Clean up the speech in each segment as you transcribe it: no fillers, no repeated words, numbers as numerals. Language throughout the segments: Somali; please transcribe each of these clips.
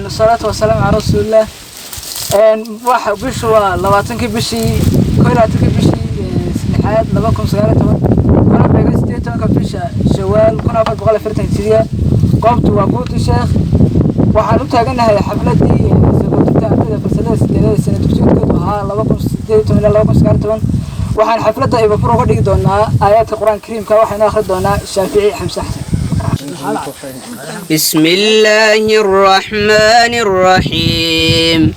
الصلاة والسلام على رسول الله واحد بشوا لواتنك بشي كلاتك بشي سنحات لبكم سيارة كنا بيجستيتون كبشة شوال كنا بقول فرتين سريع قمت وقلت الشيخ وحنوتها قلنا هي حفلتي سبوتها عندنا في سنة تبشير كدوها لبكم سيارة إلى لبكم سيارة وحن حفلتها يبقى فرق دونا آيات القرآن الكريم كواحد ناخذ دونا الشافعي حمزة بسم الله الرحمن الرحيم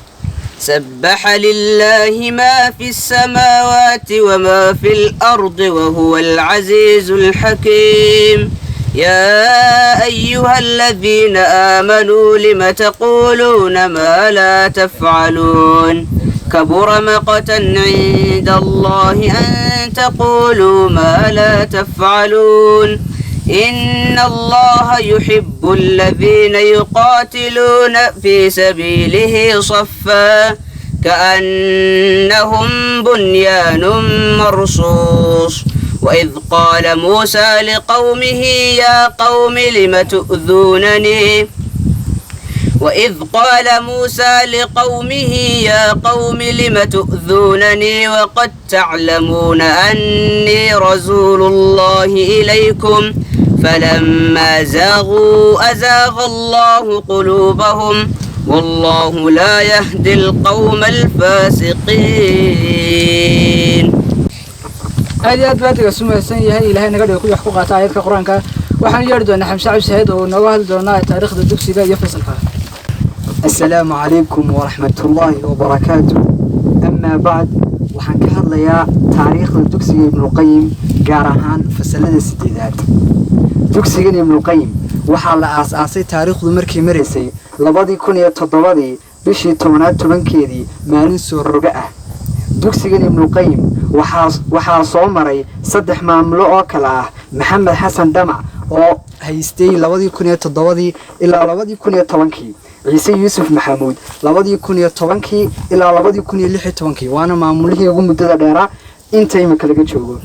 سبح لله ما في السماوات وما في الأرض وهو العزيز الحكيم يا أيها الذين آمنوا لم تقولون ما لا تفعلون كبر مقتا عند الله أن تقولوا ما لا تفعلون إن الله يحب الذين يقاتلون في سبيله صفا كأنهم بنيان مرصوص وإذ قال موسى لقومه يا قوم لم تؤذونني وإذ قال موسى لقومه يا قوم لم تؤذونني وقد تعلمون أني رسول الله إليكم فلما زاغوا أزاغ الله قلوبهم والله لا يهدي القوم الفاسقين. هذه أدوات اسمها السنة هي إلهي نقدر يكون حقوق آيات القرآن وحن يردوا أن حمشة عشهد ونوال دونا تاريخ الدكسي ذا يفصل فيها. السلام عليكم ورحمة الله وبركاته. أما بعد وحن كهذا تاريخ الدكسي ابن القيم جارهان فسلة السديدات. دكسي ابن القيم وحال أساسي تاريخ المركي مرسي لبادي كوني تضبادي بشي تمنات تمنكيدي مالين سور رجعه. دكسي ابن القيم وحال صومري صدح مملوء كلاه محمد حسن دمع oo haystay 2007 ilaa 2010 ciise yuusuf maxamuud 2010 ilaa 2016 waana maamulihii ugu muddada dheeraa inta imika laga joogo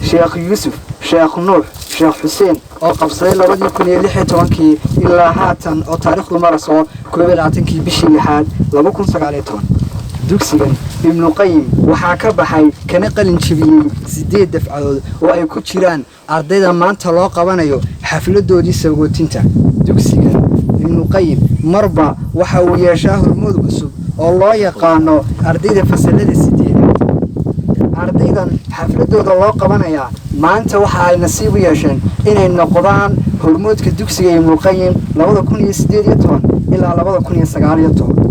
sheekh yuusuf sheekh nuux sheekh xuseen oo qabsaday 2016 ilaa haatan oo taariikhdu maraso 12 bishii 6 2019 dugsigan ibn qayyim waxa ka baxay kana qalin jibiyay 8 dafcadood oo ay ku jiraan ardayda maanta loo qabanayo xafladoodii sagootinta dugsigan ibn qayyim marba waxa uu yeeshaa hormood cusub oo loo yaqaano ardayda fasalada 8 ardaydan xafladooda loo qabanaya maanta waxa ay nasiib u yeesheen inay noqdaan hormoodka dugsiga ibn qayyim 2018 ilaa 2019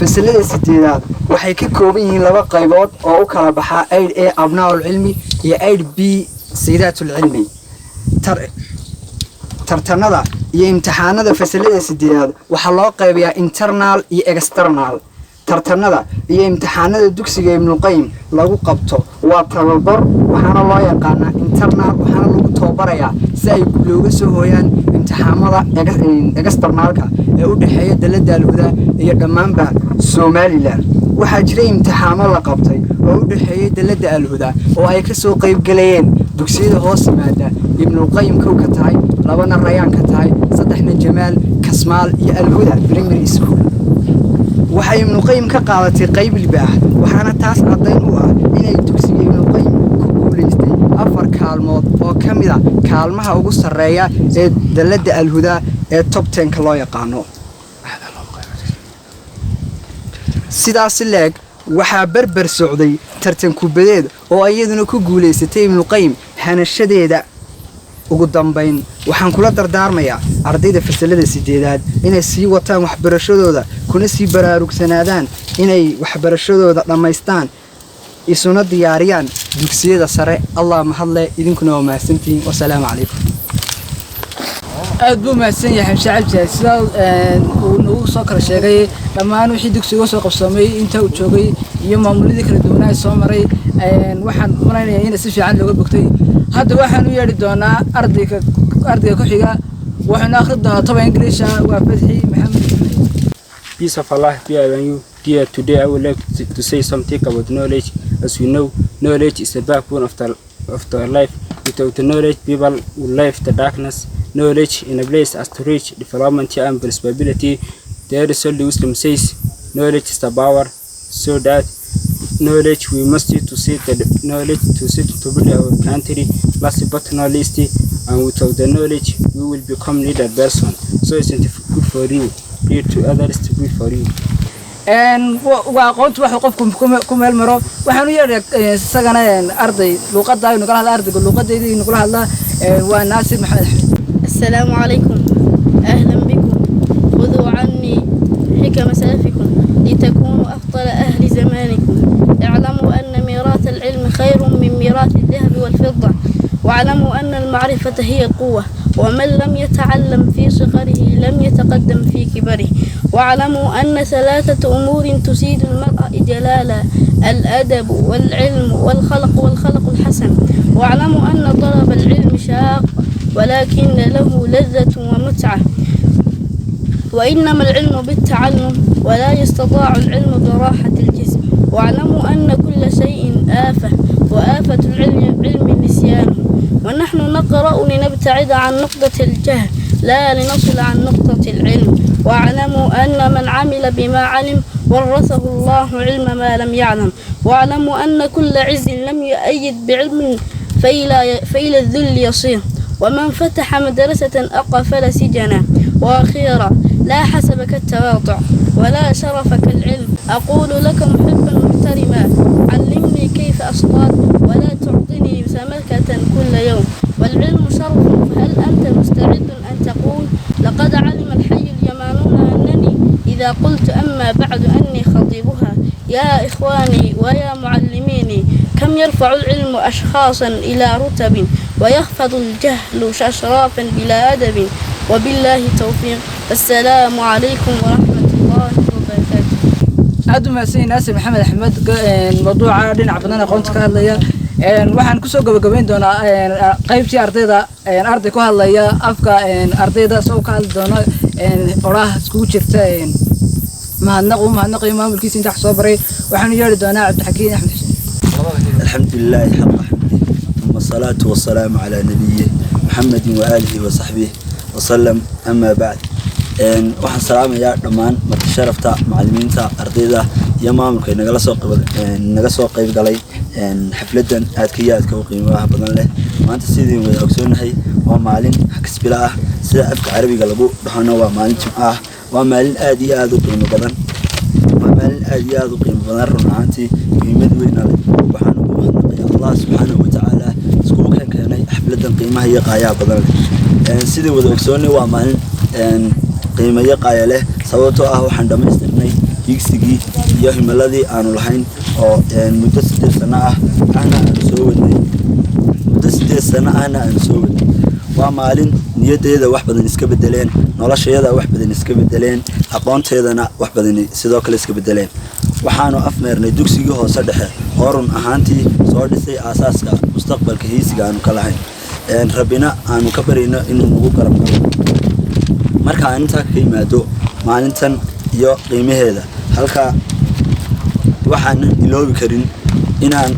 فسلة السديدات waxay ka kooban yihiin laba qaybood oo u kala baxa 8A abnaa'ul ilmi iyo 8B sidatul ilmi tartanada iyo imtixaanada fasalada sideedaad waxa loo qaybiyaa internal iyo external tartanada iyo imtixaanada dugsiga ibn qayyim lagu qabto waa tababar waxaana loo yaqaanaa internal waxaana lagu tababarayaa si ay looga soo hooyaan imtixaamada externalka ee u dhaxeeya dalada alhuda iyo dhamaanba Somaliland waxaa jiray imtixaamo la qabtay oo u dhaxeeyay dalada alhuda oo ay ka soo qayb galayeen dugsiyada hoos yimaada ibn qayyim ka tahay labana rayaan ka tahay saddexna jamaal kasmaal iyo alhuda primary school waxay ibn qayyim ka qaadatay qayb libaax waxaana taas cadeyn u ah inay dugsiga ibn qayyim ku guuleystay afar kaalmood oo kamida kaalmaha ugu sareeya ee dalada alhuda ee top 10 ka loo yaqaano sidaas leeg waxaa barbar socday tartan kubadeed oo iyaduna ku guuleysatay ibn qayyim hanashadeeda ugu dambeyn waxaan kula dardaarmayaa ardayda fasalada 8aad inay sii wataan waxbarashadooda kuna sii baraarugsanaadaan inay waxbarashadooda dhameystaan isuna diyaariyaan dugsiyada sare allah mahadle idinkuna waa mahadsantiin wassalaamu calaykum aad buu mahadsan yahay shacab sida uu soo kala sheegay dhammaan wixii dugsiga soo qabsamay inta uu joogay iyo maamuladii kala duwan ay soo maray waxaan maraynayaa in si fiican looga bogtay hadda waxaan u yeeri doonaa ardayga ku xiga waxaan akhri doonaa toban English waa Fadhi Maxamed Peace of Allah be upon you. Dear, today I would like to say something about knowledge. As we know, knowledge is the backbone of the life. Without knowledge, people will live the darkness. knowledge in a place as to reach development and prosperity. There is only wisdom says, knowledge is the power, so that knowledge we must use to seek the knowledge to build our country, last but not least, and without the knowledge we will become leader person. So it's not good for you, read to others to good for you. وقلت واحد قفكم كم المرة وحنو يرى سجنا أرضي لقطة نقول هذا أرضي اللقطة دي نقول هذا وناس محمد. السلام عليكم، أهلا بكم. خذوا عني حكم سلفكم لتكونوا أفضل أهل زمانكم. اعلموا أن ميراث العلم خير من ميراث الذهب والفضة، واعلموا أن المعرفة هي قوة، ومن لم يتعلم في صغره لم يتقدم في كبره. واعلموا أن ثلاثة أمور تزيد المرء جلالا: الأدب والعلم والخلق الحسن. واعلموا أن طلب العلم شاق، ولكن له لذة ومتعة، وإنما العلم بالتعلم، ولا يستطاع العلم براحة الجسم. واعلموا أن كل شيء آفة، وآفة العلم النسيان. ونحن نقرأ لنبتعد عن نقطة الجهل، لا لنصل عن نقطة العلم. واعلموا أن من عمل بما علم ورثه الله علم ما لم يعلم. واعلموا أن كل عز لم يؤيد بعلم فإلى الذل يصير. ومن فتح مدرسة أقفل سجنا. وأخيرا، لا حسب كالتواضع ولا شرف كالعلم. أقول لك محبا محترما، علمني كيف أصطاد ولا تعطني سمكة كل يوم. والعلم شرف، فهل أنت مستعد أن تقول لقد علم الحي اليمانون أنني إذا قلت أما بعد أني خطيبها؟ يا إخواني ويا معلميني، كم يرفع العلم أشخاصا إلى رتب، ويخفض الجهل أشرافا بلا أدب. وبالله توفيق. السلام عليكم ورحمة الله وبركاته. أدم سين ناس محمد أحمد موضوع دين عبدنا قنت كهالليا waxaan ku soo gabagabeyn doonaa qaybtii ardayda arday ku hadlaya afka ardayda soo ka hadli doona oraah isku jirta mahadnaq iyo maamulkiisa inta soo baray waxaan yeeri doonaa Cabdixakiin Axmed Xuseen. alxamdulillaah xaqqa thumma salaatu wassalaam ala nabiyyi Muhammad wa alihi wa sahbihi wa sallam. amma ba'd, waxaan salaamayaa dhammaan marti sharafta macallimiinta ardayda iyo maamulka naga soo qayb galay xafladan aadka u qiimaha badan leh. maanta sidii wada ogsoonahay waa maalin xisbila ah, sida afka carabiga lagu dhaxano waa maalin jimca ah. waa maalin aad iyo aad u qiimo badan, run ahaantii qiimad weyn leh. waxaan ugu mahadnaqayaa Allah subhanahu wa ta'ala isku keenay xafladan qiimaha iyo qaayaha badan leh. sidii wada ogsoonahay waa maalin qiimo iyo qaaya leh, sababtoo ah waxaan dhamaystirnay higsigii iyo himiladii aanu lahayn oo muddo 8 sano ah aan soo wadnay. waa maalin niyadeeda wax badan iska bedeleen, nolosheeda wax badan iska bedeleen, aqoonteedana wax badan sidoo kale iska bedeleen. waxaanu afmeernay dugsigii hoose dhexe oo run ahaantii soo dhisay aasaaska mustaqbalka hiisiga aanu ka lahayn. rabbina aanu ka barayno inuu nagu garab galo. marka aan inta ka yimaado maalintan iyo qiimaheeda, halka waxaanan iloobi karin inaan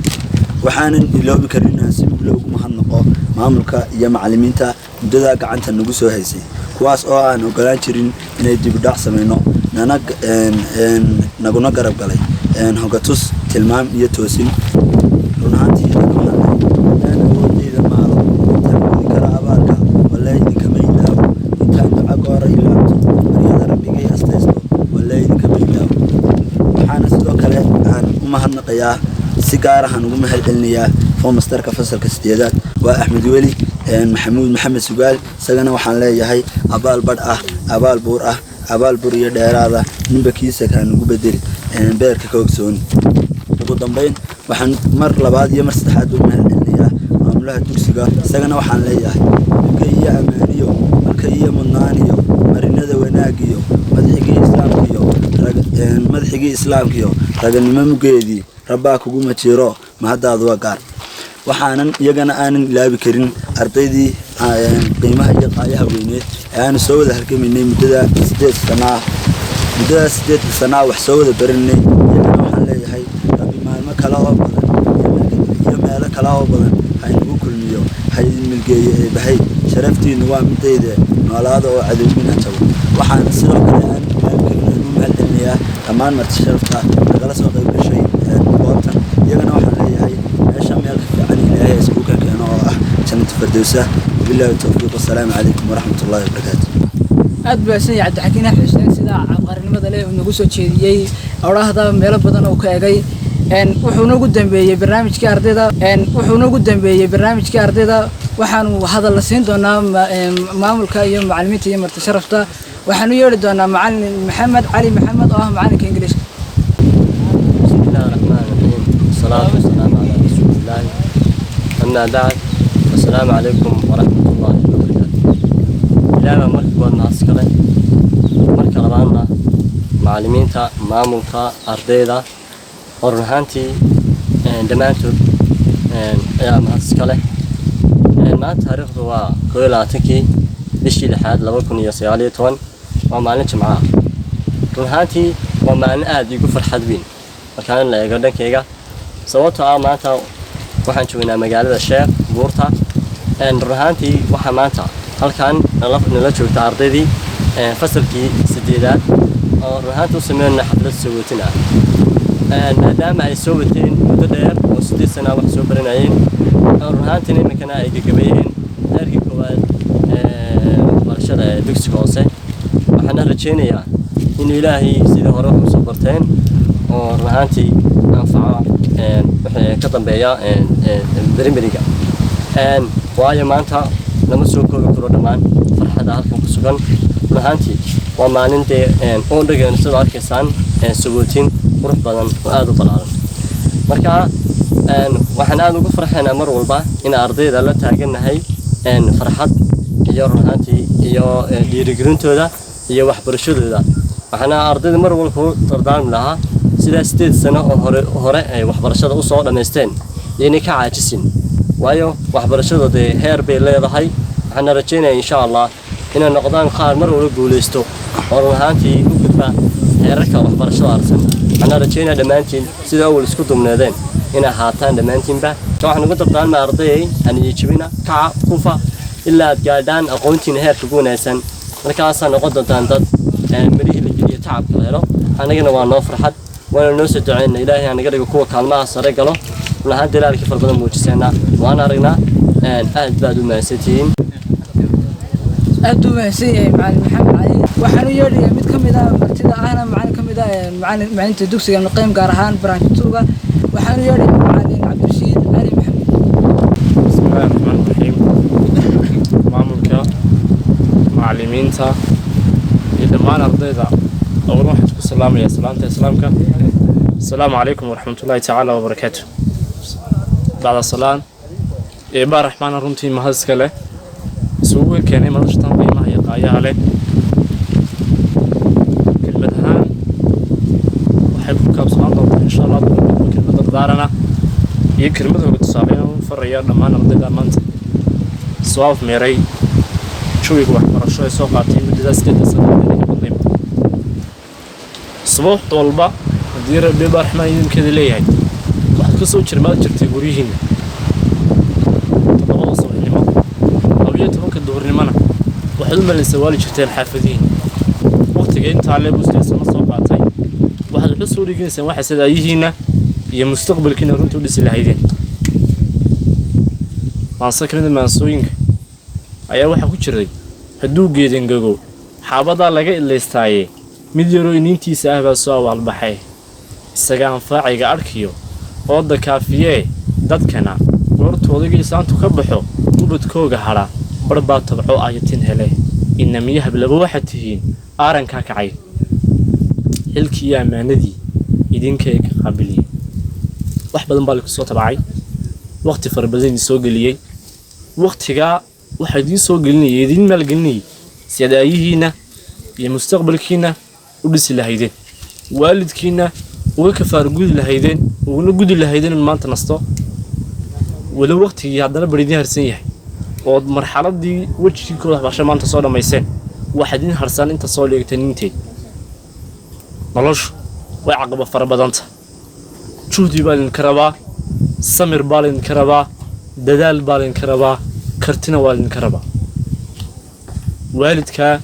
si loogu mahadnaqo maamulka iyo macallimiinta muddada gacanta nagu soo haysay, kuwaas oo aan ogolaan jirin inay dib u dhac sameeyno, naguna garab galay hogatus, tilmaam iyo toosin. run ahaantii awoodeyda maalo intaan kala abaalka wallahi idinkama ilaawo, intaan duca goora ilaabto baryada rabbigay astaysto wallahi idinkama ilaawo. waxaana sidoo kale aan u mahadnaqayaa si gaar ah ugu mahadcelinayaa fomastarka fasalka 8aad waa Axmed Weli Maxamed Sugaal. isagana waxaan leeyahay abaal bad ah, abaal buur ah, abaal buur iyo dheeraada ninba kiisa kan ugu bedel beerka ka ogsoon. ugu dambeyn waxaan mar labaad iyo mar saddexaad u mahadcelinayaa maamulaha dugsiga. isagana waxaan leeyahay marka iyo amaaniyo, marka iyo mudnaaniyo, marinada wanaagiyo, madaxigii islaamkiyo raganimo mugeedii rabbaa kugu majiro mahadaadu waa gaar. waxaanan iyagana aanan ilaabi karin ardaydii qiimaha iyo qaayaha weyneed ee aanu soo wada halgamaynay muddada 8 sano wax soo wada baranay. iyagana waxaan leeyahay rabbi maalmo kale oo badan iyo meelo kale oo badan ha inagu kulmiyo haydin milgeeye ee bahay sharaftiinnu waa midayde noolaada oo cadowmina jabo waxaana sidoo kale aan u mahadcelinayaa dhammaan marti sharafta nagala soo qayb gashay goobtan iyagana waxaan leeyahay meesha meel ka fiican ilaahay isku ka keeno oo ah jannatu firdawsa wabilaahi tawfiiq wassalaamu calaykum waraxmatullaahi wabarakaatu aad baa san yahay Cabdixakiin Xuseen sida qaranimada leh uu nagu soo jeediyay awraahda meelo badan oo ka eegay wuxuu nagu dambeeyay barnaamijkii ardayda waxaanu hadal la siin doonaa maamulka iyo macallimiinta iyo marti sharafta waxaanu yeeri doonaa macallin Maxamed Cali Maxamed oo ah macallinka Ingiriiska bismillahir rahmaanir rahiim salaatu wasalaamu ala rasuulillah amma ba'd assalaamu calaykum waraxmatullaahi wabarakaatuh ilaaha markii askale marka labaadna macallimiinta maamulka ardayda hornaantii dhamaantood ayaa askale maanta taariikhdu waa 22 bishii 6 2019 waa maalin Jimco ah runtii waa maalin aad igu farxad weyn markaan la eego dhankayga sababtoo ah maanta waxaan joognaa magaalada Sheekh Buurta runtii waxa maanta halkaan nala joogta ardaydii fasalkii 8aad oo runtii u sameeyay xaflad sawirtin ah maadaama ay soo wateen muddo dheer oo 8 sano wax soo baranayeen runtii imikana ay gagabayeen heerkii koowaad barashada dugsiga hoose waxaan rajaynayaa in Ilaahay sidii hore u soo barteen oo runtii anfaca wixii ka dambeeya primariga waayo maanta lama soo koobi karo dhammaan farxada halkan ku sugan runtii waa maalintii oo dhagan soo arkaysaan subuutin qurux badan oo aad u balaaran marka waxaan aad ugu farxaynaa mar walba in ardayda la taaganahay farxad iyo runtii iyo dhiirigelintooda iyo waxbarashadooda waxaana ardayda mar walba tardaami lahaa sida 8 sano oo hore ay waxbarashada u soo dhameysteen inay ka caajisin waayo waxbarashadooda heer bay leedahay waxaan rajaynayaa insha Allah inay noqdaan qaar mar walba guuleysto oo runtii u gudba heerarka waxbarashada arsan waxaan rajaynayaa dhamaantiin sida awal isku dumneedeen ina haataan dhamaantiinba waxaan ugu tardaarmaa arday aan jibina ka kufa ilaa aad gaadhaan aqoontiin heerka ugu wanaagsan markaas noqon doontaan dad marihii la geliyo tacab helo anagana waa noo farxad waana noo soo duceynaa Ilaahay anaga dhigo kuwa kaalmaha sare galo waxaan dilaalkii farbadan muujisanaa waan aragnaa aad baad u mahadsantiin aad u mahadsanyahay macallin Maxamed Cali waxaanu yeedhay mid kamid ah martida ahna macallin kamid ah macallinta dugsiga Nuqaym gaar ahaan branch 2ga waxaanu yeedhay macallin Cabdirashiid Cali Maxamed bismillahir rahmaanir rahiim maamulka macallimiinta iyo dhammaan ardayda أول واحد السلام يا سلامة إسلامك السلام عليكم ورحمة الله تعالى وبركاته بعد الصلاة إبا رحمن الرمتي مهزك له سوى كان ما رشتان بما يقايا عليه كلمة هان وحبك بصلاة الله إن شاء الله كلمة دارنا هي كلمة وتصابين فريار لما نرضي دامنت سواف ميري شو يقول برشة سوقاتي مدرسة تسلم صباح والبا دير بيبا رحمن يمكن ليه واحد كسو جرمات جرتي غوريهن طبعا صباحنimo awiyada marka duhurnimana waxa u maleysay wali jirteen xaafadiin waqtiga inta alle busteesa ma soo qaatay waxa la soo dhigaysan waxa sida yihiina iyo mustaqbalkiina runtii u dhisi lahaydeen waan sakrada maasooyinka ayaa waxa ku jiray haduu geedin gago xaabada laga ileystaaye mid yaro intiisa ah baa soo walbaxay isaga anfaaciga arkiyo oo dakaafiye dadkana goortooda giisaantu ka baxo ubadkooga hara barba tabco ayatin hele inamiyaha laba waxa tihiin aaranka kacay xilkii amaanadii idinkay ka qabiliyay wax badan baa soo tabacay waqti farbadan soo galiyay waqtiga waxa idin soo gelinayay idin meel gelinayay sidaayihiina iyo mustaqbalkiina u dhisi lahaydeen waalidkiina uga kafaar gudi lahaydeen uguna gudi lahaydeen maanta nasto wala waqtigii haddana baridin harsan yahay oo marxaladii wajigii kooda waxbarasho maanta soo dhameyseen waxa idin harsan inta soo leegtay ninteed noloshu way caqabad fara badanta juhdi baa idin karabaa samir baa idin karabaa dadaal baa idinka rabaa kartina waa idinka rabaa waalidkaa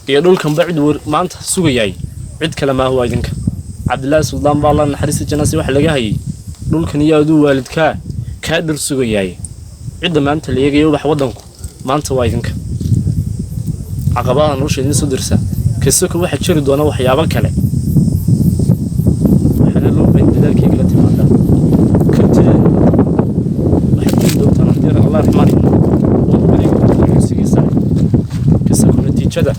iyo dhulkanba cid maanta sugayay cid kale maaha waa idinka cabdillaahi suldaan baa allah naxariista jannasi waxa laga hayay dhulkan iyo aduu waalidkaa kaa dhir sugayay cidda maanta la eegayo wax waddanku maanta waa idinka caqabadaha nolosha idin soo dirsa kasoko waxa jiri doona waxyaabo kale waxaana loo baahan dadaalkayga la timaada kartida waxay jiri doontaan haddii allah raxmaan waqtigiisa kasoko natiijada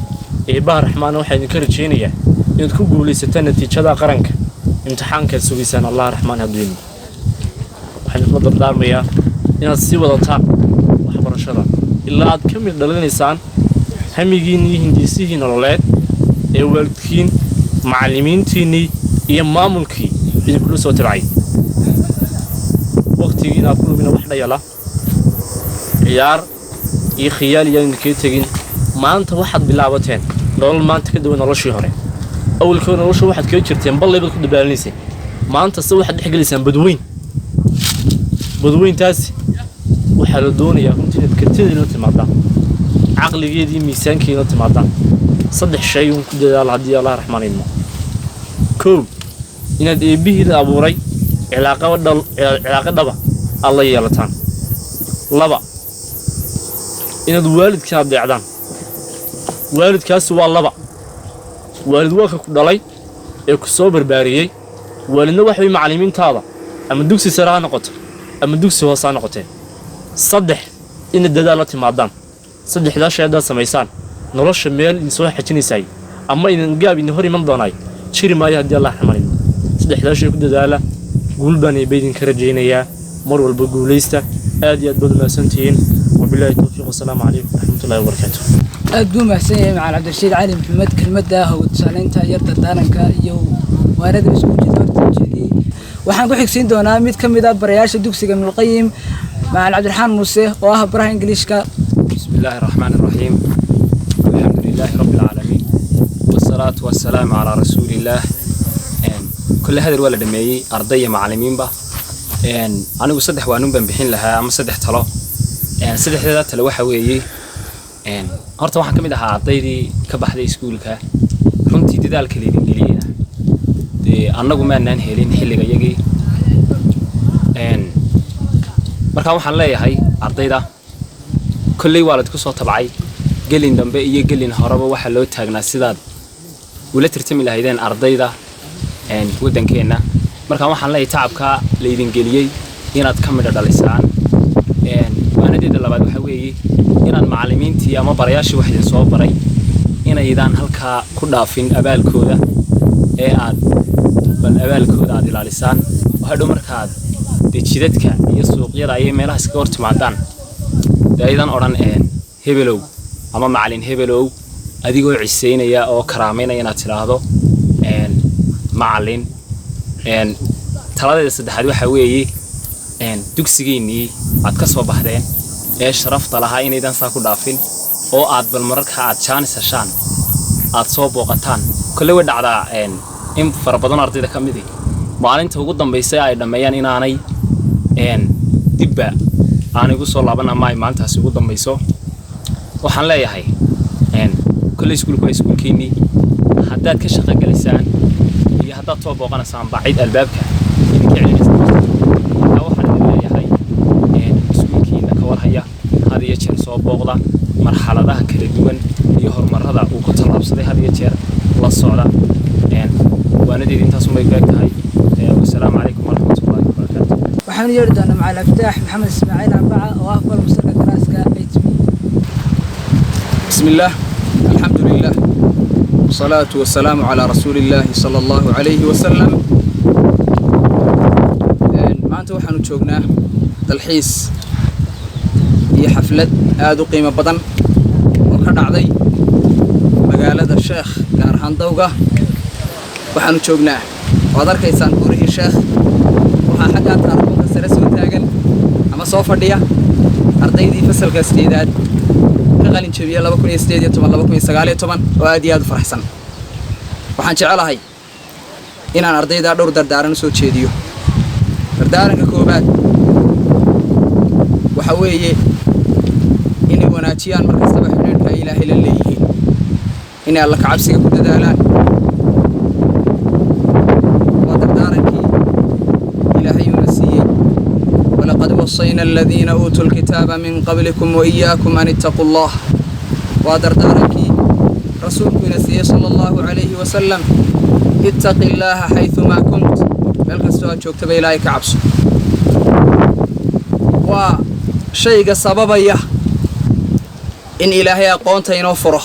eebbaha raxmaana waxaa idinka rajaynayaa inaad ku guulaysataan natiijada qaranka imtixaankaad sugaysaan allah raxmaan hadduuni waxaan idinla dardaarmayaa inaad sii wadataan waxbarashada ilaa aad ka mid dhalinaysaan hamigiinni iyo hindiisihii nololeed ee waalidkiin macallimiintiinnii iyo maamulkii idinkula soo tabcay waqtigii inaad ku lumina wax dhayala ciyaar iyo khiyaal iyaan idinkaga tegin maanta waxaad bilaabateen nolol maanta ka duwan noloshii hore awalkoo nolosha waxaad kaga jirteen ballay baad ku dabaalinayseen maanta se waxaad dhex gelaysaan badweyntaasi waxaa la doonayaa runtii inaad kartidiina timaadaan caqligeedii miisaankiina timaadaan saddex shay uun ku dadaala haddii allah raxmaan idmo koow inaad eebbihiida abuuray cilaaqo dhaba aad la yeelataan laba inaad waalidkiina adeecdaan waalidkaasi waa laba waalid waa ka ku dhalay ee ku soo barbaariyey waalidna waxa way macallimiintaada ama dugsi sare ha noqoto ama dugsi hoose ha noqotee saddex inaad dadaal la timaadaan saddexdaa shay haddaad samaysaan nolosha meel idin soo xajinaysay ama idin gaab idin hor iman doonaay jiri maayo haddii allah raxmaan idmo saddexdaa shay ku dadaala guul baan eebba idinka rajaynayaa mar walba guulaysta aad iyo aad baad umahadsantihiin wabilaahi tawfiiq wasalaamu calaykum waraxmatullahi wabarakaatu aad buu mahadsan yahay macalin cabdirashiid cali maxamed kelmadda hawad tusaaleynta yar dardaaranka iyo waarada isku jeediyey waxaan ku xigsiin doonaa mid ka mid ah barayaasha dugsiga ibnulqayim macalin cabdiraxmaan muuse oo ah baraha ingiliishka بسم الله الرحمن الرحيم الحمد لله رب العالمين والصلاة والسلام على رسول الله كل هذا الولد مي أرضية معلمين به أنا وصدح وأنو بنبحين لها أما صدح طلا صدح هذا تلوح ويجي هرت واحد كم ده أرضية كبحدة سكول كا رنتي تدال كلي إنجليزية أنا قم أن نهيلين حل جيجي مركب واحد لا هاي أرضية كلي والد كسر تبعي قلين دنبي إيه قلين هربا واحد لو تاجنا سداد ولا ترتمي لهيدين أرضيدا ودن كينا مركا واحد لا يتعب كا ليدين قليي هنا تكمل الدلسان وأنا دي دلبا وحوي هنا المعلمين تي أما برياش واحد يصوب بري هنا إذا هلكا كنا فين أبال كودا عاد بل أبال كودا عاد الدلسان وهذا مركاد تشددك يسوق يلا أي ملاها سكورت معدان أيضاً أوران هبلو أما معلن هبلو أديكو عسين يا أو كرامين يا ناتلاهدو معلن ترى السد حدو حوي دكسجيني أتكسب بحدين شرفت لها إن إذا ساكو دافين أو عاد بالمرك عاد شان سشان عاد صوب وقتان كل ود على إم فربضنا أرضي ده كم دي معلن توجد دم بيساعد أيضاً ميان إن أنا دبّة أنا أقول صلى الله عليه وسلم أنت هسيقول دم بيسو وحنا لا يهاي كل يسكول كويس يسكول كيني حداد كشخة جلسان هي حداد طوب وقنا سام بعيد الباب كي يعني أو حنا لا يهاي يسكول كينا كور هيا هذه يشير صوب بغضة مرحلة ده كردوان يهور مرة ده وقتل أبصدي هذه يشير الله الصعدة وأنا دي أنت سمي بيك هاي والسلام عليكم ورحمة الله وبركاته. waxaan yeeri doonaa macalin Abdaax Maxamed Ismaaciil Arbaca oo ah bal musarka daraaska HB بسم الله الحمد لله والصلاة والسلام على رسول الله صلى الله عليه وسلم ما أنت وحنا شوقنا تلحيس هي حفلة آدو قيمة بدن وكان عضي مقالة الشيخ قارحان دوقة وحنا شوقنا وهذا كيسان قوله الشيخ وها حقا تعرفون كسرس وتاجن أما صوفر ديا أرضي دي فصل كاستيداد كغالين شبيه لبا كوني استيديو تمن لبا كوني سغاليو تمن وادي aad faraxsan waxaan jecelahay inaan ardayda dhowr dardaaran soo jeediyo dardaaranka koobaad وحوي إني وناتيان مركز تبع حدود كإله لليه إني الله كعبسي كنت دالان ودردارك إلهي ينسيه ولقد وصينا الذين أوتوا الكتاب من قبلكم وإياكم أن اتقوا الله ودردارك رسولك نسيه صلى الله عليه وسلم اتق الله حيثما كنت ملك السؤال شوك تبي إلهي كعبسه وشيء سببيه إن إلهي أقونت ينوفره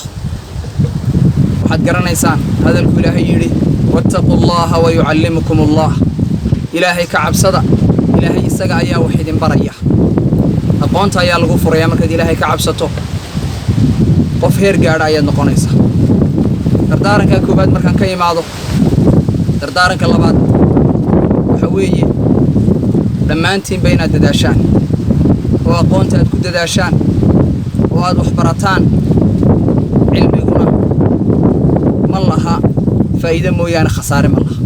وحد قرنا إنسان هذا الإلهي يري واتقوا الله ويعلمكم الله إلهي كعب صدى إلهي سقى يا وحيد برية أقونت يا الغفر يا مركز إلهي كعب صدى قف هير قاعد أياد نقونيسا دردارك كوباد مركان كي معضو دردارك الله بعد وحويي لما أنتم بين الدداشان وأقونت أتكو دداشان وهذا وحبرتان علمينا ما الله فائدة مويان خسارة ما الله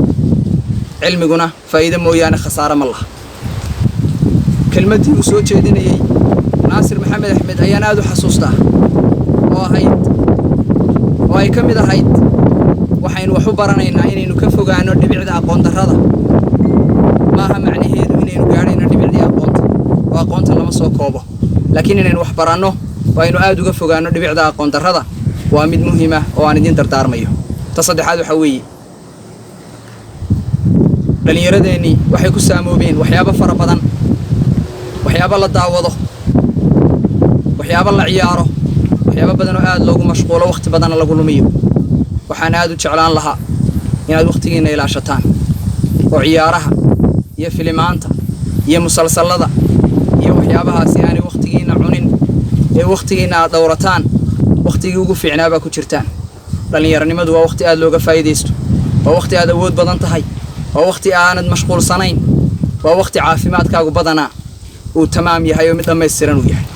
علمينا فائدة مويان خسارة ما الله كلمتي وسوتش ديني ناصر محمد أحمد أيان هذا حسوسته وهي كم إذا هيد وحين وحبرنا إنه نكفوا عنه دبيعة أقونت هذا ما هم معنى هيد إنه قاعدين دبيعة أقونت وأقونت لما سوكوبه لكن إنه وحبرنا وإنه آدو قفوا عنه دبيعة أقونت هذا وامد مهمة وأنا دين ترتار ميه تصدق هذا حوي لن يردني وحي كسامو بين وحيابا فربضا وحيابا الله دعوضه وحيابا الله عياره وحيابا بدن آد لوgu مشغول وقت بدن lagu lumiyo waxaan aad u jeclaan lahaa inaad waqtigiina ilaashataan oo ciyaaraha iyo filimaanta iyo musalsalada iyo waxyaabahaas aan waqtigiina cunin ee waqtigiina dawrataan waqtigii ugu fiicnaa baa ku jirtaan dhalinyaranimadu waa waqti aad looga faa'iideysto waa waqti aad awood badan tahay waa waqti aanad mashquulsanayn waa waqti caafimaadkaagu badanaa uu tamaam yahay oo mid dhammaystiran uu yahay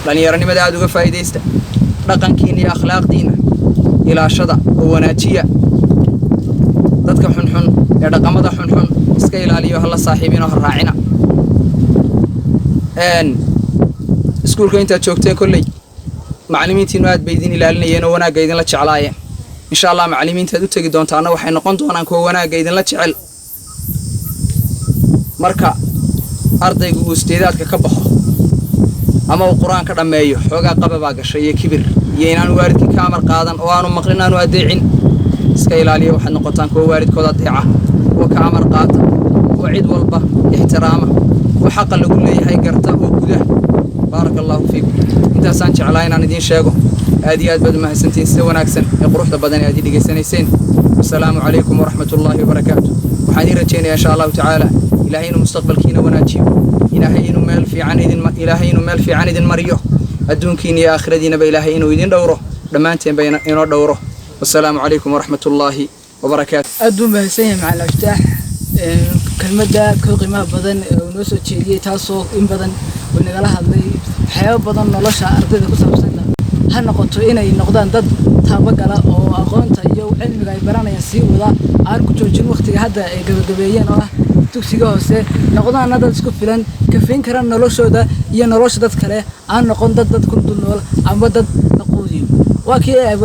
dhalinyaranimada aad uga faa'iideysta dhaqankiina iyo akhlaaqdiina ilaashada oo wanaajiya dadka xunxun ee dhaqamada xunxun iska ilaaliyo hala saaxiibino ha raacina iskuulka inta joogteen kullay macallimiintiinu aad bay idin ilaalinayeen oo wanaagga idin la jeclaayeen insha Allah macallimiinta aad u tagi doontaana waxay noqon doonaan kuwa wanaagga idin la jecel marka ardaygu uu isteedaadka ka baxo ama uu quraanka dhameeyo xoogaa qababa gashay iyo kibir iyo inaan waalidkii ka amar qaadan oo aanu maqlin aanu adeecin iska ilaaliyo waxaad noqotaan kuwa waalidkooda adeeca oo ka amar qaata oo cid walba ixtiraama oo xaq lagu leeyahay garta oo gudaha barakallahu fiikum intaasaan jeclaa inaan idin sheego aad iyo aad baad u mahadsantiin sida wanaagsan ee quruxda badan ee aad dhigaysanayseen assalaamu calaykum waraxmatullaahi wabarakaatuh waxaan idin rajaynayaa insha allahu tacaala ilaahay inuu mustaqbalkiina wanaajiyo ilaahay inuu meel fiican idin mariyo adduunkiina iyo aakhiradiinaba ilaahay inuu idin dhowro dhammaanteen ba inoo dhowro wassalaamu calaykum waraxmatullaahi wabarakaatuh aad u mahadsan yahay macallin Iftaax kelmadda ka qiimaha badan ee uu noo soo jeediyay taasoo in badan uu nagala hadlay waxyaabo badan nolosha ardayda ku saabsan ha noqoto inay noqdaan dad taabagala oo aqoonta iyo cilmiga ay baranayaan sii wada aan ku joojin waqtiga hadda ay gabagabeeyeen oo ah dugsiga hoose noqdaan dad isku filan ka fiin karaan noloshooda iyo nolosha dad kale aan noqon dad ku dul nool ama dad naquudiyo waa kii ay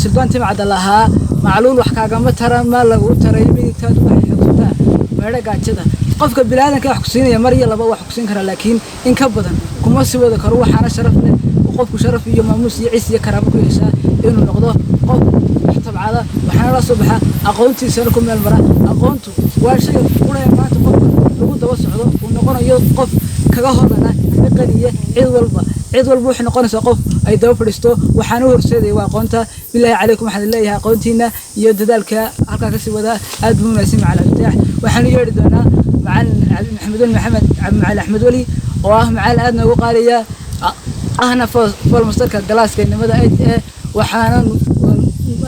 silbaan timcada lahaa macluul wax kaagama taran ma lagu taray midigtaad waxay xogtaa meedha gaajada qofka bilaadanka wax ku siinaya mar iyo laba wax ku siin kara laakiin in ka badan kuma sii wada karo waxaana sharaf leh qofku sharaf iyo maamuus iyo ciis iyo karaamo ku yeeshaa inuu noqdo qof tabcada waxaana la soo baxa aqoontiisa ku meel mara aqoontu waa shay qura maanta qofka lagu daba socdo uu noqonayo qof kaga hodana qaniye cid walba wuxuu noqonaysaa qof ay daba fadhiisto waxaana horseeday waa aqoonta billahi calaykum waxaan leeyahay aqoontiina iyo dadaalka halka ka sii wada aad buu wanaagsan macallin Iftaax waxaan yeeri doonaa macallin Maxamed Axmed Wali oo ah macallin aad noogu qaaliya ahna fol mastarka galaaska nimada waxaana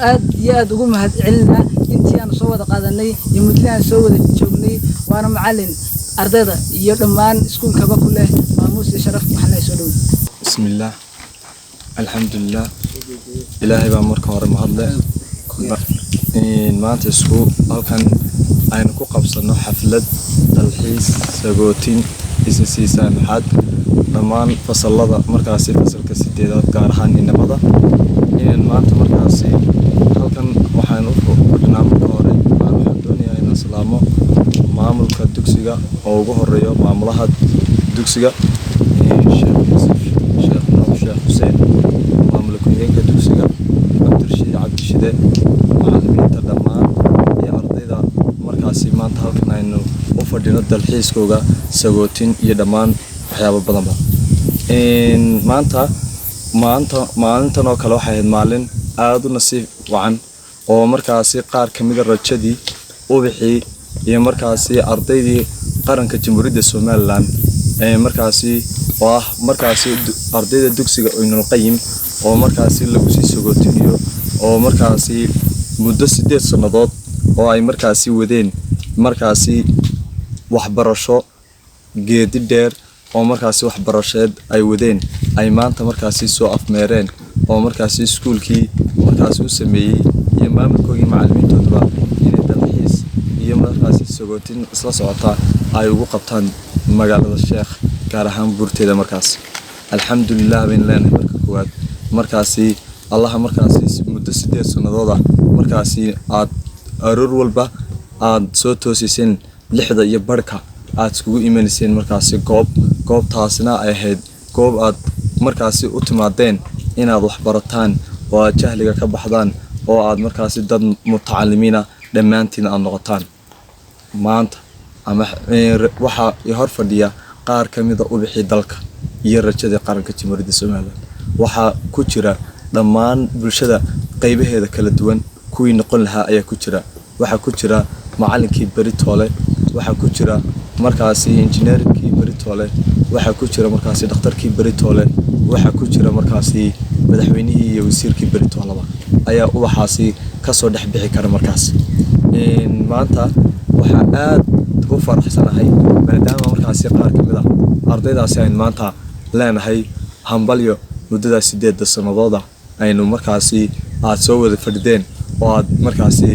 aad iyo aad ugu mahad celinaa intii aan soo wada qaadanay iyo mudlaan soo wada joognay waana macallin ardayda iyo dhammaan iskuulkaba ku leh maamuus iyo sharaf waxaan soo dhaw bismillaah alxamdulillaah ilaahay baa marka hore mahadle maanta isku halkan aynu ku qabsano xaflad dalxiis sagootin isa siisaan xad dhammaan fasallada markaasi fasalka 8aad gaar ahaan inamada in maanta markaasi halkan waxaan u fadhinaa marka hore waxaan doonayaa inaan salaamo maamulka dugsiga oo ugu horeeyo maamulaha dugsiga Sheekh Hussein maamulka hoggaanka dugsiga Cabdirashiid Cabdishide macallimiinta dhammaan iyo ardayda markaasi maanta halkan aynu u fadhino dalxiiskooga sagootin iyo dhammaan waxyaabo badanba maalintan oo kale waxay ahayd maalin aad u nasiib wacan oo markaasi qaar ka mid ah rajadii ubixii iyo markaasi ardaydii qaranka Jamhuuriyadda Soomaaliland markaasi oo ah markaasi ardayda dugsiga Ibnul Qayyim oo markaasi lagu sii sagootinayo oo markaasi muddo 8 sanadood oo ay markaasi wadeen markaasi waxbarasho geedi dheer oo markaasi waxbarasheed ay wadeen ay maanta markaasi soo afmeereen oo markaasi iskuulkii markaasi u sameeyay iyo maamulkoodii macallimiintooda inay dalxiis iyo markaasi sagootin isla socota ay ugu qabtaan magaalada Sheekh gaar ahaan buurteeda markaas alxamdulillah bin leenahay marka koowaad markaasi Allah markaasi muddo 8 sanadood markaasi aad aroor walba aad soo toosiseen 6 iyo barka aad iskugu imaanayeen markaasi goobtaasina ay ahayd goob aad markaasi u timaadeen inaad wax barataan oo aad jahliga ka baxdaan oo aad markaasi dad mutacallimiina dhammaantiin aad noqotaan maanta ama waxa hor fadhiya qaar ka mid ah ubixii dalka iyo rajada qaranka Jamhuuriyadda Soomaaliland waxa ku jira dhammaan bulshada qaybaheeda kala duwan kuwii noqon lahaa ayaa ku jira waxa ku jira macallinkii Baritoole waxa ku jira markaasi injineerkii Baritoole waxa ku jira markaasi dhakhtarkii Baritoole waxa ku jira markaasi madaxweynihii iyo wasiirkii Baritoole ayaa ubaxaasi ka soo dhaxbixi kara markaas maanta waxa aad u faraxsanahay maadaama markaasi qaar ka mid ah ardaydaasi ay maanta leenahay hambalyo muddada 8 sanadood aynu markaasi aad soo wada fadhideen oo aad markaasi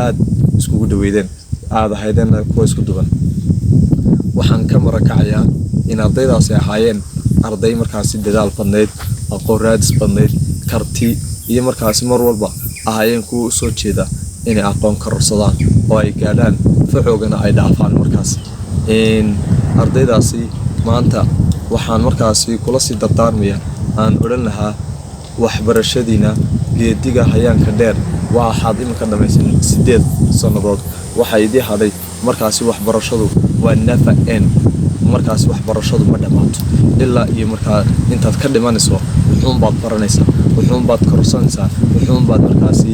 aad iskugu dhaweydeen aad ahaydeen kuwa isku duban waxaan ka marakacayaa in ardaydaasi ahaayeen arday markaasi dadaal badneed aqoon raadis badneed karti iyo markaasi mar walba ahaayeen kuwa soo jeeda inay aqoon kororsadaan oo ay gaadhaan facoogana ay dhaafaan markaas ardaydaasi maanta waxaan markaasi kula sii dardaarmaya aan oran lahaa waxbarashadiina geediga hayaanka dheer waxaad imika dhamaysan 8 sanadood waxa idii hadhay markaasi waxbarashadu waa nafa'en markaasi waxbarashadu ma dhamaato ilaa iyo markaa intaad ka dhimanayso wuxuun baad baranaysaa wuxuun baad korsanaysaa wuxuun baad markaasi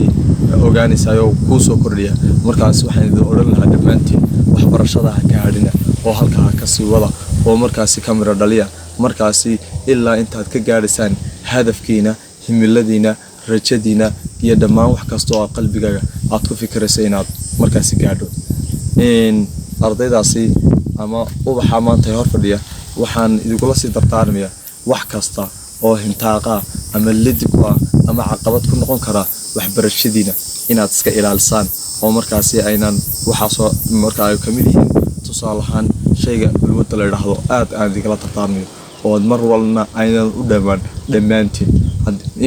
ogaanaysaa oo ku soo kordhiya markaasi waxaan idin oran lahaa dhammaantiin waxbarashada ha ka hadhina oo halkaa ka sii wada oo markaasi kamera dhaliya markaasi ilaa intaad ka gaadhaysaan hadafkiina himiladiina rajadiina iyo dhammaan wax kasta oo qalbigaaga aad ku fikirayso inaad markaasi gaadho ardaydaasi ama ubaxa maanta hor fadhiya waxaan idinku sii dardaarmayaa wax kasta oo hintaaqa ama lidib ama caqabad ku noqon kara waxbarashadiina inaad iska ilaalisaan oo markaasi aynan waxaasoo markaa ay kamid yihiin tusaale ahaan shayga bulwada la yiraahdo aad idinla dardaarmayo oo mar walna aynan u dhammaantiin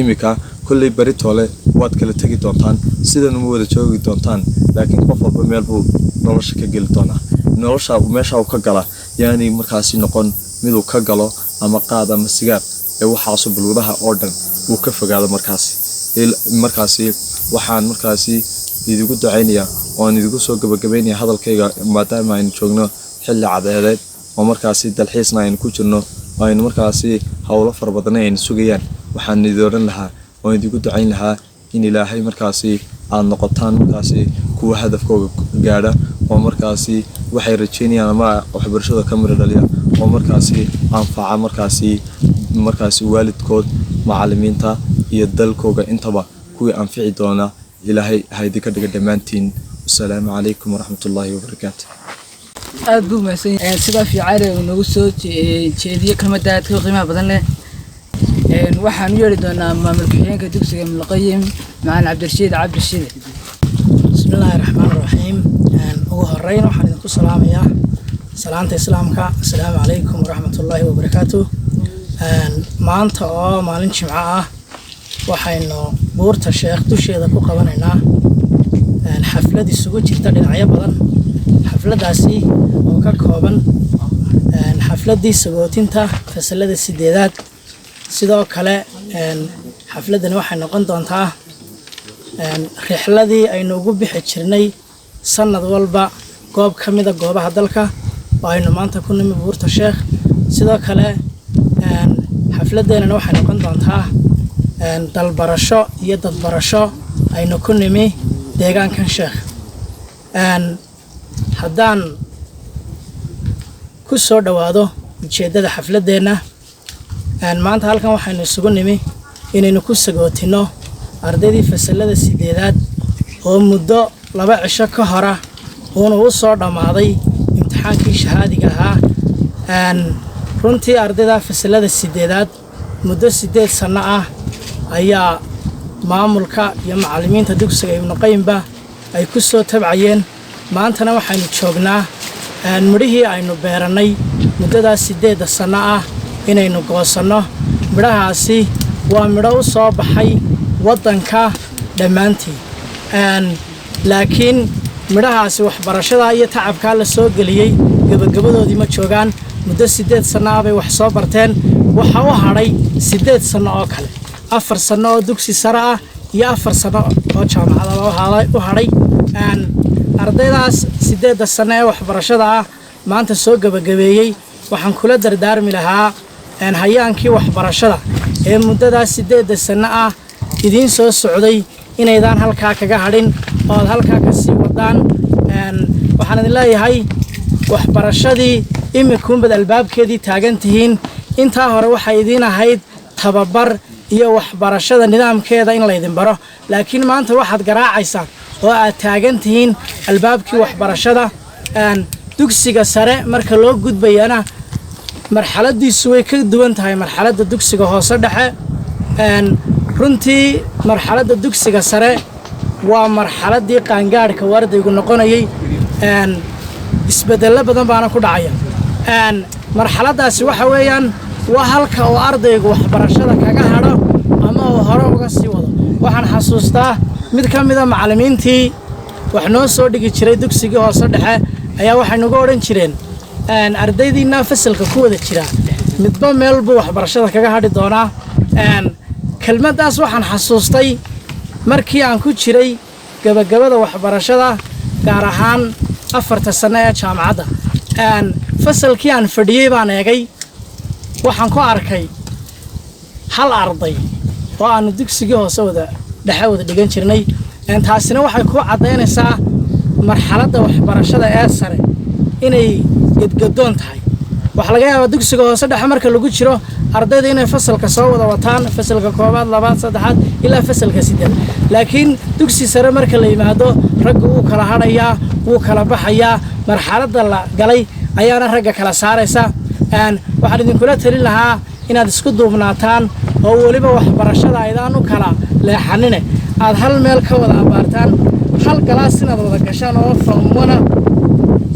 imika kulli Baritoole waad kala tagi doontaan sidan u wada joogi doontaan laakiin qof walba meel buu nolosha ka gali doonaa nolosha meesha uu ka gala yaani markaasi noqon mid uu ka galo ama qaad ama sigaar ee waxaas bulwadaha oo dhan uu ka fogaado markaasi waxaan markaasi idigu ducaynayaa oo idigu soo gabagabeynaya hadalkayga maadaama aynu joogno xilli cadeedeed oo markaasi dalxiisna aynu ku jirno aynu markaasi hawlo farbadana aynu sugayaan waxaan idin oran lahaa oo idigu ducayn lahaa in Ilaahay markaasi aad noqotaan markaasi kuwa hadafkooda gaadha oo markaasi waxay rajeynayaan ama waxbarashada ka miro dhaliya oo markaasi anfaca markaasi waalidkood macallimiinta iyo dalkooga intaba kuwii anfici doona Ilaahay haydi ka dhiga dhamaantiin assalaamu calaykum waraxmatullaahi wabarakaatuh aad buu maasan sida fiican ee nagu soo jeediye kalmadaad ka qiimaha badan leh waxaan u yeeri doonaa maamulka xigeenka dugsiga Ibnul Qayyim macaan Cabdirashiid bismillaahir rahmaanir rahiim ugu horeyn waxaan idinku salaamayaa salaanta islaamka assalaamu calaykum waraxmatullaahi wabarakaatu. maanta oo maalin jimco ah waxaynu buurta sheekh dusheeda ku qabanaynaa xaflad isugu jirta dhinacyo badan. xafladaasi oo ka kooban xafladii sagootinta fasalada 8aad. sidoo kale xafladani waxay noqon doontaa rixladii aynu ugu bixi jirnay sanad walba goob ka mid ah goobaha dalka oo aynu maanta ku nimi buurta sheekh. sidoo kale xafladeenana waxay noqon doontaa dalbarasho iyo dadbarasho aynu ku nimi deegaankan sheekh. haddaan ku soo dhowaado ujeeddada xafladeenna, maanta halkan waxaynu isugu nimi inaynu ku sagootino ardaydii fasalada 8aad oo muddo 2 cisho ka hora uuna u soo dhammaaday imtixaankii shahaadiga ahaa. runtii ardayda fasalada 8aad muddo 8 sano ah ayaa maamulka iyo macallimiinta dugsiga Ibnu Qayyimba ay ku soo tabcayeen. maantana waxaynu joognaa midhihii aynu beeranay muddadaas 8 sano ah inaynu goosanno. midhahaasi waa midho u soo baxay waddanka dhammaantii, laakiin midhahaasi waxbarashada iyo tacabkaa la soo geliyey gabagabadoodii ma joogaan. muddo 8 sano ah bay wax soo barteen. waxa u hadhay 8 sano oo kale, 4 sano oo dugsi sare ah iyo 4 sano oo jaamacada u hadhay. ardaydaas 8 sano ee waxbarashada ah maanta soo gabagabeeyey waxaan kula dardaarmi lahaa hayaankii waxbarashada ee muddadaas 8 sano ah idiin soo socday inaydaan halkaa kaga hadhin oo aad halkaa ka sii wadaan. waxaan idin leeyahay waxbarashadii imikuunbad albaabkeedii taagan tihiin. intaa hore waxay idiin ahayd tababar iyo waxbarashada nidaamkeeda in laydin baro, laakiin maanta waxaad garaacaysaan oo aad taagan tihiin albaabkii waxbarashada. dugsiga sare marka loo gudbayana marxaladiisu way ka duwan tahay marxaladda dugsiga hoose dhexe. runtii marxaladda dugsiga sare waa marxaladii qaangaadhka ardaygu noqonayay. isbedello badan baana ku dhacaya. marxaladaasi waxa weeyaan waa halka oo ardaygu waxbarashada kaga hadho ama uu hore uga sii wado. waxaan xasuustaa mid ka mid a macallimiintii wax noo soo dhigi jiray dugsigii hoose dhexe ayaa waxay nagu odhan jireen ardaydiina fasalka ku wada jira midba meel buu waxbarashada kaga hadhi doonaa. kelmaddaas waxaan xasuustay markii aan ku jiray gabagabada waxbarashada, gaar ahaan 4 sano ee jaamacadda. fasalkii aan fadhiyey baan eegay, waxaan ku arkay hal arday oo aanu dugsigii hoose dhexe wada dhigan jirnay. taasina waxay ku caddaynaysaa marxaladda waxbarashada ee sare inay gedgadoon tahay. waxa laga yaabaa dugsiga hoose dhexe marka lagu jiro ardayda inay fasalka soo wada wataan, fasalka 1, 2, 3 ilaa fasalka 8. laakiin dugsi sare marka la yimaado ragga wuu kala hadhayaa, wuu kala baxayaa. marxaladda la galay ayaana ragga kala saaraysa. waxaan idinkula talin lahaa inaad isku duubnaataan oo weliba waxbarashada aydaan u kala leexanine aad hal meel ka wada abaartaan, hal galaas inaad wada gashaan oo famwana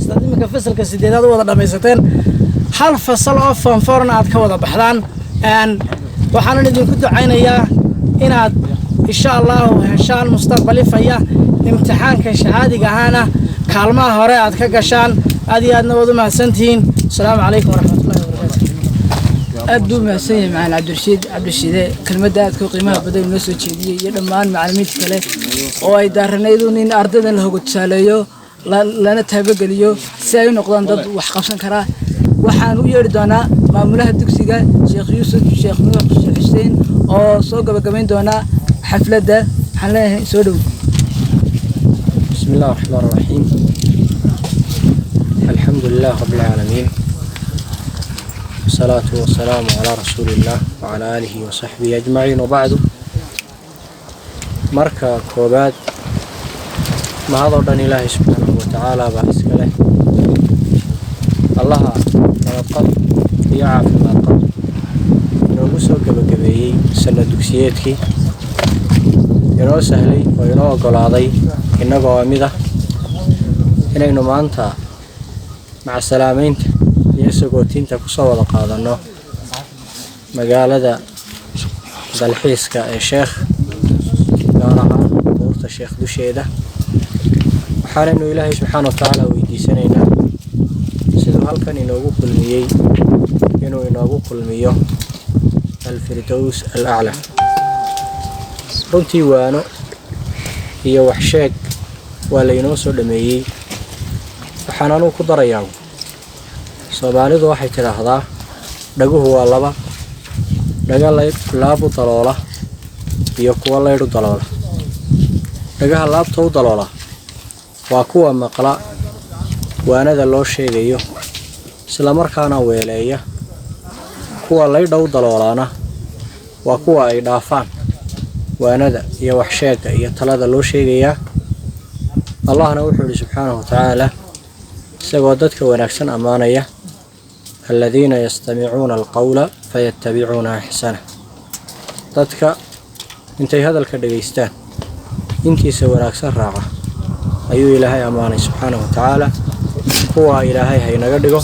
sidaad iminka fasalka 8aad u wada dhammaysateen, hal fasal oo fanforna aad ka wada baxdaan. waxaanan idinku ducaynayaa inaad insha allahu heshaan mustaqbal ifaya, imtixaanka shahaadiga ahaana kaalmaha hore aad ka gashaan. aad iyo aadna waad u mahadsantihiin. asalaamu calaykum waraxmatullahi wabarakaatu. aad buu mahadsan yahay macalin cabdirashiid cabdishide kelmadda aadka qiimaha badan inoo soo jeediyey iyo dhammaan macallimiinta kale oo ay daaranayd in ardaydan la hogajaaleeyo lana taabageliyo si ay u noqdaan dad wax qabsan kara. waxaan u yeeri doonaa maamulaha dugsiga Sheekh Yuusuf Sheekh Nuux Sheekh Xuseen oo soo gabagabayn doona xafladda. waxaan leeyahay soo dhow. bismillaahi raxmaani raxiim. alxamdulillaah rabbil caalamiin, wasalaatu wasalaamu calaa rasuulillaah wacalaa aalihi wasaxbihi ajmaciin. wabacdu, marka koobaad mahadoo dhan ilaahay subxaanahu watacaala baa iska leh. allaha nabadqab iyo caafimaad qab inoogu soo gabagabeeyey sanad dugsiyeedkii, inoo sahlay oo inoo oggolaaday innagoo mid ah inaynu maanta مع سلامين يسقوتين تكسو ولا قادنو مقالة dalxiiska ee sheekh gaar ahaan buurta sheekh dusheeda waxaanaynu ilaahay subxaana wa tacaala weydiisanaynaa siduu halkan inoogu kulmiyey inuu inoogu kulmiyo alfirdows alacla runtii waano iyo waxsheeg waa laynoo soo dhameeyey waxaan anugu ku darayaa soomaalidu waxay tidhaahdaa dhaguhu waa laba dhaga laabu daloola iyo kuwa laydhu daloola dhagaha laabta u daloola waa kuwa maqla waanada loo sheegayo isla markaana weeleeya kuwa laydha u daloolaana waa kuwa ay dhaafaan waanada iyo waxsheega iyo talada loo sheegayaa allahna wuxuu yidhi subxaanahu wa tacaala isagoo dadka wanaagsan ammaanaya الذين يستمعون القول فيتبعون أحسنه dadka intay hadalka dhageystaan intiisa wanaagsan raaca ayuu ilaahay amaanay subxaanahu wa tacaala kuwa ilaahay haynaga dhigo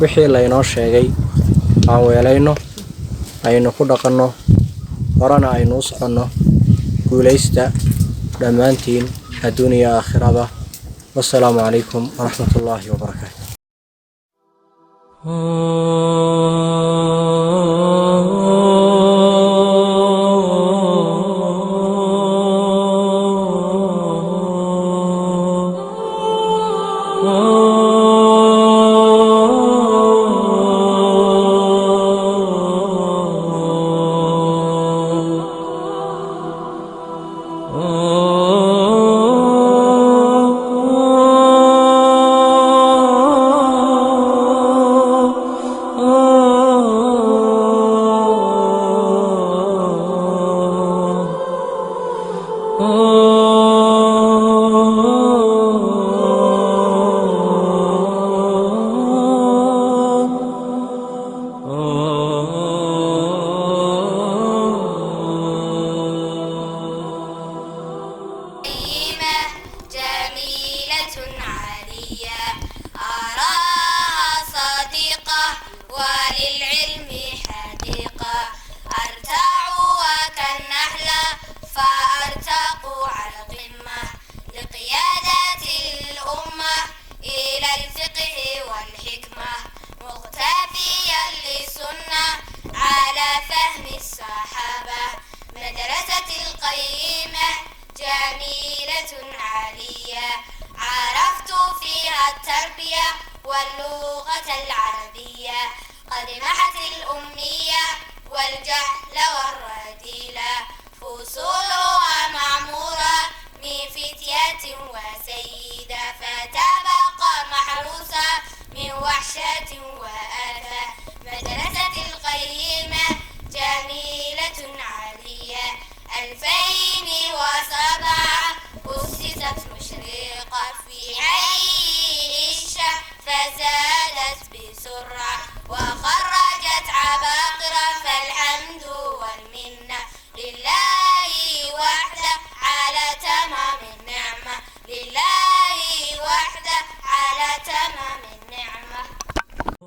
wixii laynoo sheegay aan weelayno aynu ku dhaqanno horena aynu u soconno guulaysta dhammaantiin adduuniya aakhiraba wassalaamu calaykum waraxmatullaahi wabarakaatu واللغة العربية قد محت الأمية والجهل والرذيلة فصولها معمورة من فتيات وسيد